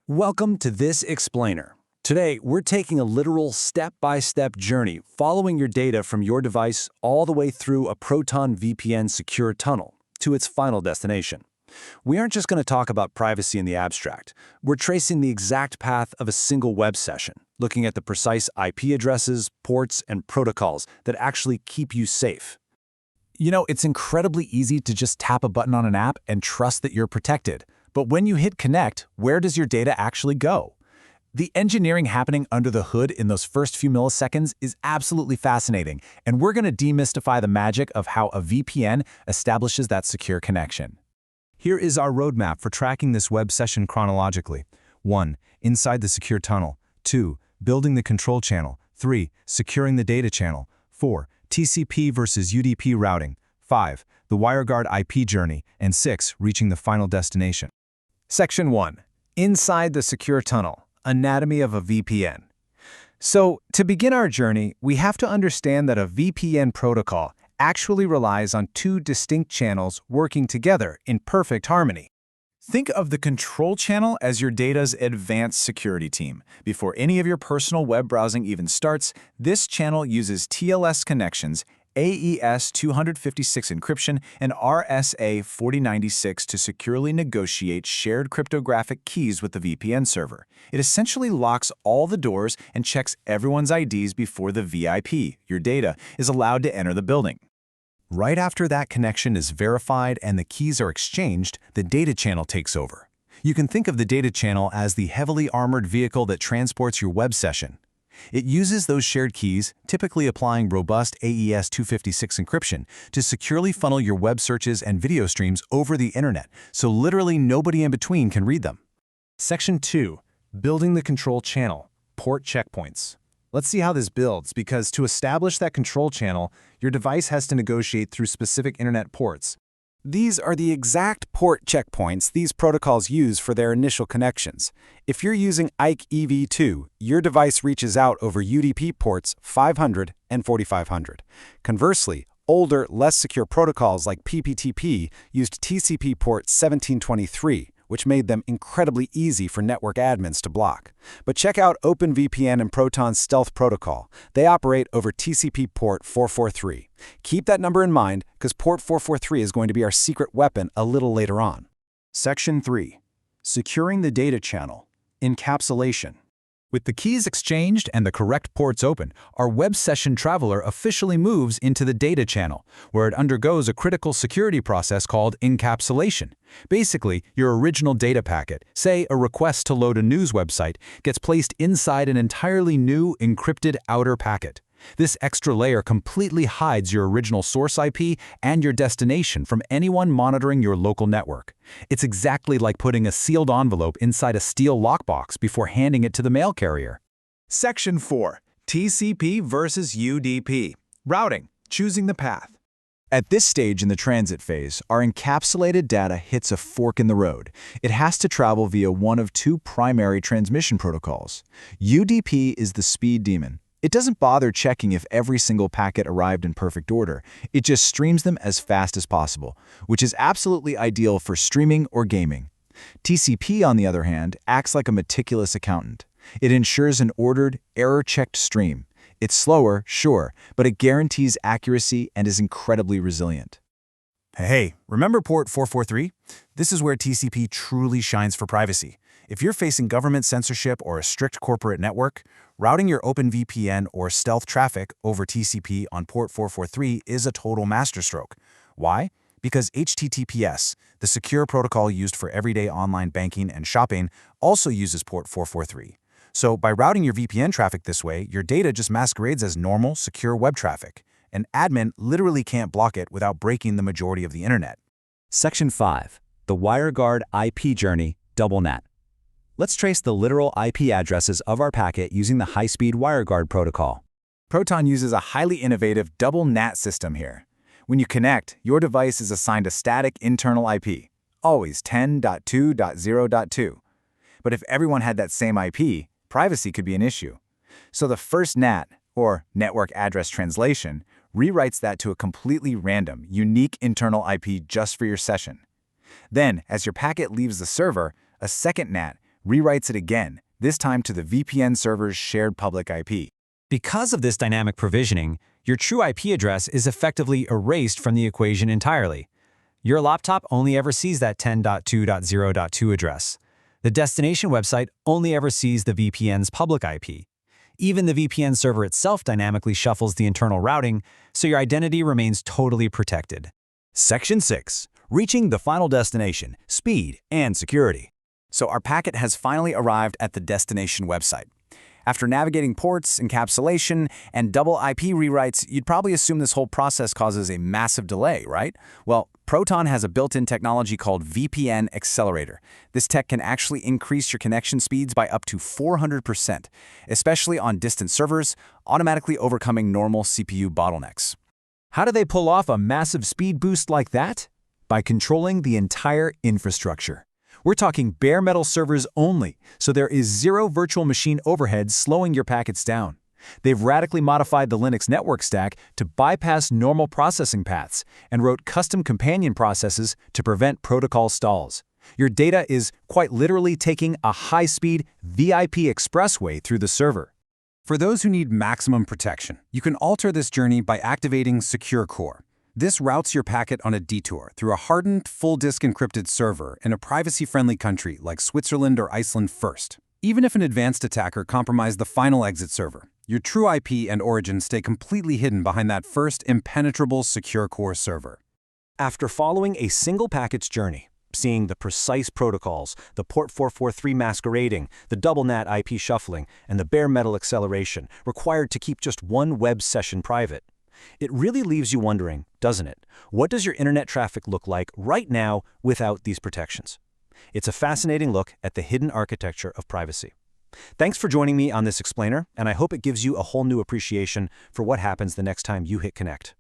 Welcome to This Explainer. Today, we're taking a literal step-by-step journey following your data from your device all the way through a ProtonVPN secure tunnel to its final destination. We aren't just going to talk about privacy in the abstract. We're tracing the exact path of a single web session, looking at the precise IP addresses, ports, and protocols that actually keep you safe. You know, it's incredibly easy to just tap a button on an app and trust that you're protected. But when you hit connect, where does your data actually go? The engineering happening under the hood in those first few milliseconds is absolutely fascinating, and we're going to demystify the magic of how a VPN establishes that secure connection. Here is our roadmap for tracking this web session chronologically. 1. Inside the secure tunnel. 2. Building the control channel. 3. Securing the data channel. 4. TCP versus UDP routing. 5. The WireGuard IP journey. And 6. Reaching the final destination. Section 1. Inside the secure tunnel. Anatomy of a VPN. So, to begin our journey, we have to understand that a VPN protocol actually relies on two distinct channels working together in perfect harmony. Think of the control channel as your data's advanced security team. Before any of your personal web browsing even starts, this channel uses TLS connections, AES 256 encryption, and RSA 4096 to securely negotiate shared cryptographic keys with the VPN server. It essentially locks all the doors and checks everyone's IDs before the VIP, your data, is allowed to enter the building. Right after that connection is verified and the keys are exchanged, the data channel takes over. You can think of the data channel as the heavily armored vehicle that transports your web session. It uses those shared keys, typically applying robust AES 256 encryption, to securely funnel your web searches and video streams over the internet, so literally nobody in between can read them. Section 2. Building the control channel. Port checkpoints. Let's see how this builds, because to establish that control channel, your device has to negotiate through specific internet ports. These are the exact port checkpoints these protocols use for their initial connections. If you're using IKE EV2, your device reaches out over UDP ports 500 and 4500. Conversely, older, less secure protocols like PPTP used TCP port 1723, which made them incredibly easy for network admins to block. But check out OpenVPN and Proton's Stealth protocol. They operate over TCP port 443. Keep that number in mind, because port 443 is going to be our secret weapon a little later on. Section 3. Securing the data channel. Encapsulation. With the keys exchanged and the correct ports open, our web session traveler officially moves into the data channel, where it undergoes a critical security process called encapsulation. Basically, your original data packet, say a request to load a news website, gets placed inside an entirely new encrypted outer packet. This extra layer completely hides your original source IP and your destination from anyone monitoring your local network. It's exactly like putting a sealed envelope inside a steel lockbox before handing it to the mail carrier. Section 4. TCP versus UDP. Routing. Choosing the path. At this stage in the transit phase, our encapsulated data hits a fork in the road. It has to travel via one of two primary transmission protocols. UDP is the speed demon. It doesn't bother checking if every single packet arrived in perfect order. It just streams them as fast as possible, which is absolutely ideal for streaming or gaming. TCP, on the other hand, acts like a meticulous accountant. It ensures an ordered, error-checked stream. It's slower, sure, but it guarantees accuracy and is incredibly resilient. Hey, remember port 443? This is where TCP truly shines for privacy. If you're facing government censorship or a strict corporate network, routing your OpenVPN or stealth traffic over TCP on port 443 is a total masterstroke. Why? Because HTTPS, the secure protocol used for everyday online banking and shopping, also uses port 443. So by routing your VPN traffic this way, your data just masquerades as normal, secure web traffic. An admin literally can't block it without breaking the majority of the internet. Section 5. The WireGuard IP journey, double NAT. Let's trace the literal IP addresses of our packet using the high-speed WireGuard protocol. Proton uses a highly innovative double NAT system here. When you connect, your device is assigned a static internal IP, always 10.2.0.2. But if everyone had that same IP, privacy could be an issue. So the first NAT, or network address translation, rewrites that to a completely random, unique internal IP just for your session. Then, as your packet leaves the server, a second NAT, rewrites it again, this time to the VPN server's shared public IP. Because of this dynamic provisioning, your true IP address is effectively erased from the equation entirely. Your laptop only ever sees that 10.2.0.2 address. The destination website only ever sees the VPN's public IP. Even the VPN server itself dynamically shuffles the internal routing, so your identity remains totally protected. Section 6. Reaching the final destination, speed and security. So our packet has finally arrived at the destination website. After navigating ports, encapsulation, and double IP rewrites, you'd probably assume this whole process causes a massive delay, right? Well, Proton has a built-in technology called VPN accelerator. This tech can actually increase your connection speeds by up to 400%, especially on distant servers, automatically overcoming normal CPU bottlenecks. How do they pull off a massive speed boost like that? By controlling the entire infrastructure. We're talking bare metal servers only, so there is zero virtual machine overhead slowing your packets down. They've radically modified the Linux network stack to bypass normal processing paths and wrote custom companion processes to prevent protocol stalls. Your data is quite literally taking a high-speed VIP expressway through the server. For those who need maximum protection, you can alter this journey by activating Secure Core. This routes your packet on a detour through a hardened, full-disk encrypted server in a privacy-friendly country like Switzerland or Iceland first. Even if an advanced attacker compromised the final exit server, your true IP and origin stay completely hidden behind that first impenetrable Secure Core server. After following a single packet's journey, seeing the precise protocols, the port 443 masquerading, the double NAT IP shuffling, and the bare metal acceleration required to keep just one web session private, it really leaves you wondering, doesn't it? What does your internet traffic look like right now without these protections? It's a fascinating look at the hidden architecture of privacy. Thanks for joining me on this explainer, and I hope it gives you a whole new appreciation for what happens the next time you hit connect.